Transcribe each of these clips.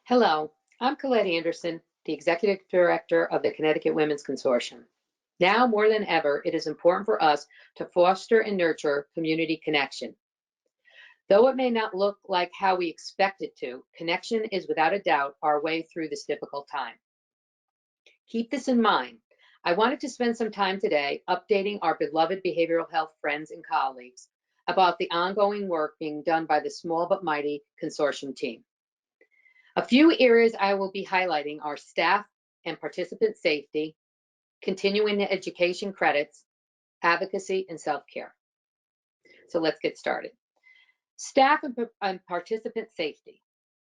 Hello, I'm Colette Anderson, the Executive Director of the Connecticut Women's Consortium. Now more than ever, it is important for us to foster and nurture community connection. Though it may not look like how we expect it to, connection is without a doubt our way through this difficult time. Keep this in mind. I wanted to spend some time today updating our beloved behavioral health friends and colleagues about the ongoing work being done by the small but mighty consortium team. A few areas I will be highlighting are staff and participant safety, continuing education credits, advocacy, and self-care. So let's get started. Staff and participant safety.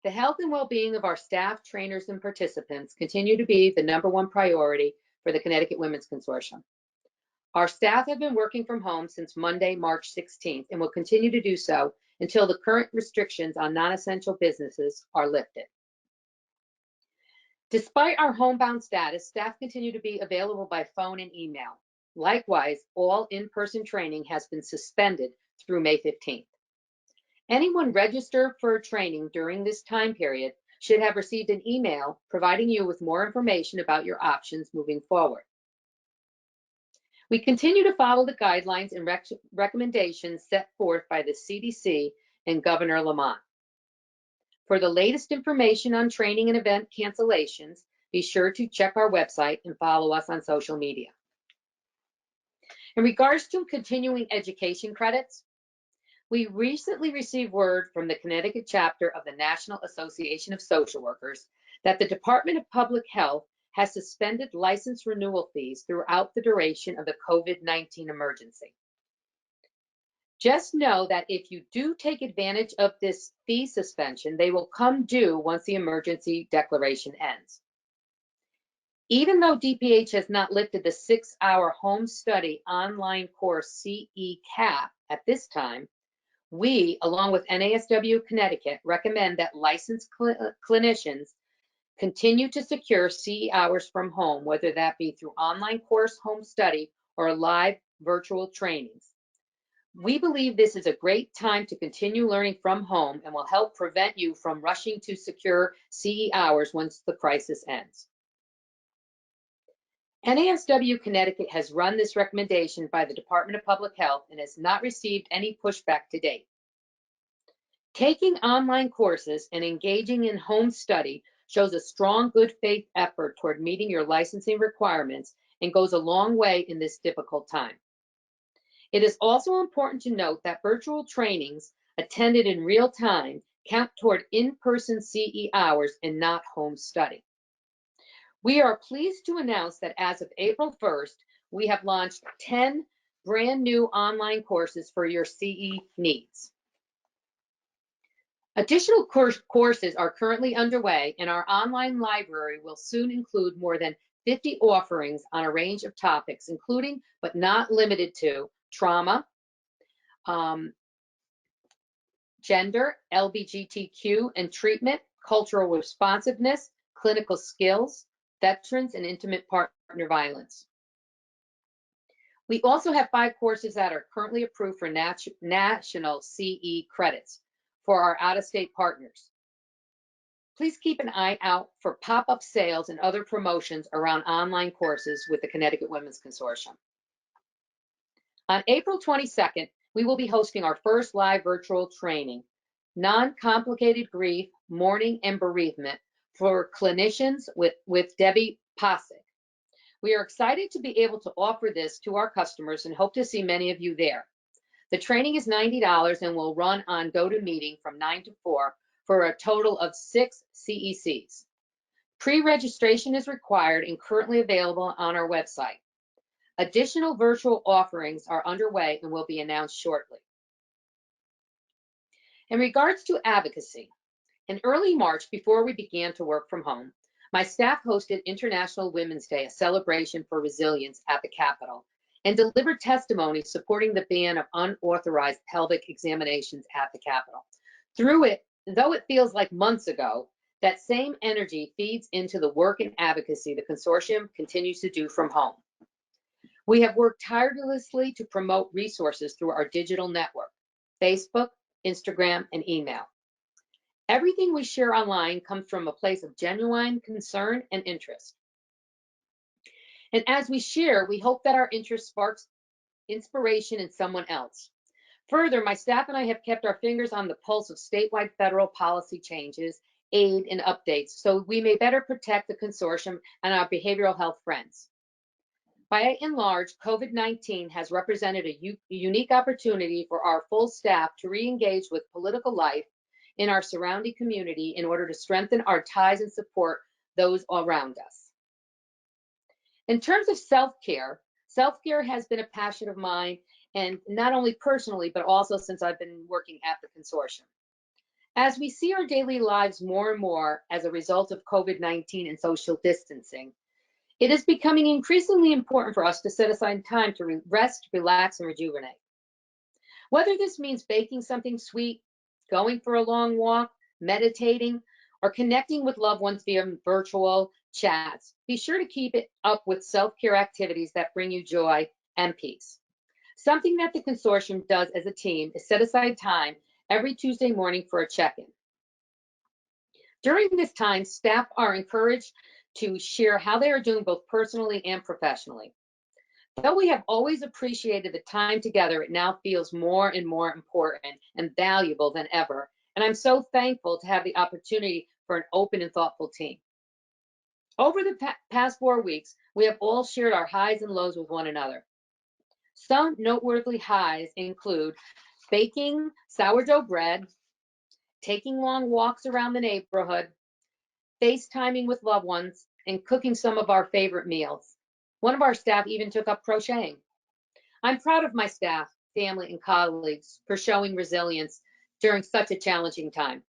The health and well-being of our staff, trainers, and participants continue to be the #1 priority for the Connecticut Women's Consortium. Our staff have been working from home since Monday, March 16th, and will continue to do so until the current restrictions on non-essential businesses are lifted. Despite our homebound status, staff continue to be available by phone and email. Likewise, all in-person training has been suspended through May 15th. Anyone registered for training during this time period should have received an email providing you with more information about your options moving forward. We continue to follow the guidelines and recommendations set forth by the CDC and Governor Lamont. For the latest information on training and event cancellations, be sure to check our website and follow us on social media. In regards to continuing education credits, we recently received word from the Connecticut chapter of the National Association of Social Workers that the Department of Public Health has suspended license renewal fees throughout the duration of the COVID-19 emergency. Just know that if you do take advantage of this fee suspension, they will come due once the emergency declaration ends. Even though DPH has not lifted the 6-hour home study online course CE cap at this time, we, along with NASW Connecticut, recommend that licensed clinicians continue to secure CE hours from home, whether that be through online course home study or live virtual trainings. We believe this is a great time to continue learning from home and will help prevent you from rushing to secure CE hours once the crisis ends. NASW Connecticut has run this recommendation by the Department of Public Health and has not received any pushback to date. Taking online courses and engaging in home study shows a strong good faith effort toward meeting your licensing requirements and goes a long way in this difficult time. It is also important to note that virtual trainings attended in real time count toward in-person CE hours and not home study. We are pleased to announce that as of April 1st, we have launched 10 brand new online courses for your CE needs. Additional courses are currently underway, and our online library will soon include more than 50 offerings on a range of topics, including but not limited to trauma, gender, LGBTQ and treatment, cultural responsiveness, clinical skills, veterans, and intimate partner violence. We also have 5 courses that are currently approved for national CE credits for our out-of-state partners. Please keep an eye out for pop-up sales and other promotions around online courses with the Connecticut Women's Consortium. On April 22nd, we will be hosting our first live virtual training, Non-Complicated Grief, Mourning, and Bereavement for clinicians with Debbie Posick. We are excited to be able to offer this to our customers and hope to see many of you there. The training is $90 and will run on GoToMeeting from 9 to 4 for a total of 6 CECs. Pre-registration is required and currently available on our website. Additional virtual offerings are underway and will be announced shortly. In regards to advocacy, in early March, before we began to work from home, my staff hosted International Women's Day, a celebration for resilience at the Capitol, and delivered testimony supporting the ban of unauthorized pelvic examinations at the Capitol. Through it, though it feels like months ago, that same energy feeds into the work and advocacy the consortium continues to do from home. We have worked tirelessly to promote resources through our digital network, Facebook, Instagram, and email. Everything we share online comes from a place of genuine concern and interest. And as we share, we hope that our interest sparks inspiration in someone else. Further, my staff and I have kept our fingers on the pulse of statewide federal policy changes, aid, and updates so we may better protect the consortium and our behavioral health friends. By and large, COVID-19 has represented a unique opportunity for our full staff to re-engage with political life in our surrounding community in order to strengthen our ties and support those around us. In terms of self-care has been a passion of mine, and not only personally, but also since I've been working at the consortium. As we see our daily lives more and more as a result of COVID-19 and social distancing, it is becoming increasingly important for us to set aside time to rest, relax, and rejuvenate. Whether this means baking something sweet, going for a long walk, meditating, or connecting with loved ones via virtual chats, be sure to keep it up with self-care activities that bring you joy and peace. Something that the consortium does as a team is set aside time every Tuesday morning for a check-in. During this time, staff are encouraged to share how they are doing both personally and professionally. Though we have always appreciated the time together, it now feels more and more important and valuable than ever. And I'm so thankful to have the opportunity for an open and thoughtful team. Over the past 4 weeks, we have all shared our highs and lows with one another. Some noteworthy highs include baking sourdough bread, taking long walks around the neighborhood, FaceTiming with loved ones, and cooking some of our favorite meals. One of our staff even took up crocheting. I'm proud of my staff, family, and colleagues for showing resilience during such a challenging time.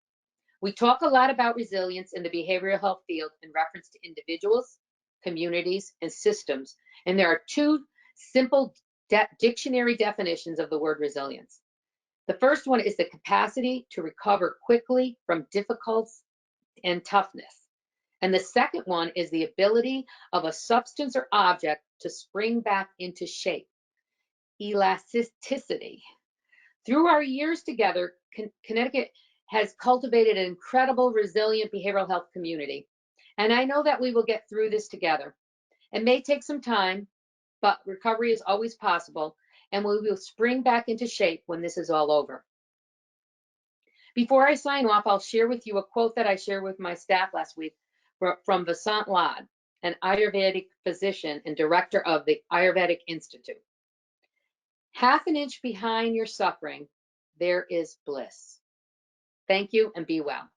We talk a lot about resilience in the behavioral health field in reference to individuals, communities, and systems, and there are two simple dictionary definitions of the word resilience. The first one is the capacity to recover quickly from difficulties and toughness. And the second one is the ability of a substance or object to spring back into shape, elasticity. Through our years together, Connecticut has cultivated an incredible, resilient behavioral health community. And I know that we will get through this together. It may take some time, but recovery is always possible, and we will spring back into shape when this is all over. Before I sign off, I'll share with you a quote that I shared with my staff last week from Vasant Lad, an Ayurvedic physician and director of the Ayurvedic Institute. Half an inch behind your suffering, there is bliss. Thank you and be well.